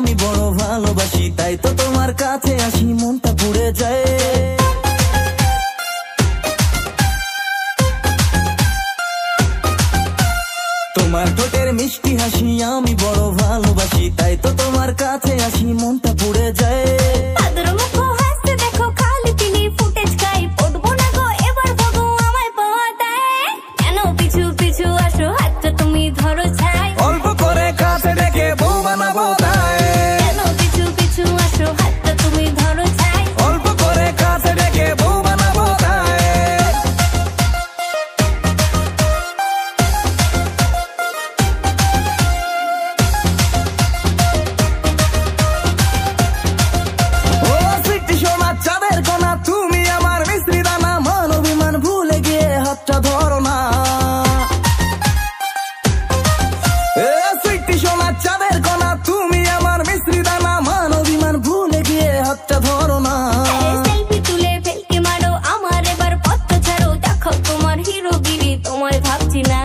আমি বড় ভালোবাসি, তাই তো তোমার কাছে আসি, মনটা পুড়ে যায়। তোমার ঠোঁটের মিষ্টি হাসি আমি বড় ভালোবাসি, তাই তো তোমার কাছে আসি, মনটা পুড়ে যায়। অল্প করে কাছে ডেকে বউ বানাবো তাই, অল্প করে কাছে ডেকে বউ বানাবো তাই। ও সিটি সোনা চাঁদের কোনা, তুমি আমার মিশ্রি দানা, মান অভিমান ভুলে গিয়ে হাতটা ধরো না। চাঁদের কোনা, তুমি আমার মিশ্রি দানা, মান অভিমান ভুলে গিয়ে হাতটা ধরো না। সেলফি তুলে ফেলকে মারো, আমার এবার পথ ছাড়ো, দেখো তোমার হিরোগিরি, তোমায় ভাবছি না।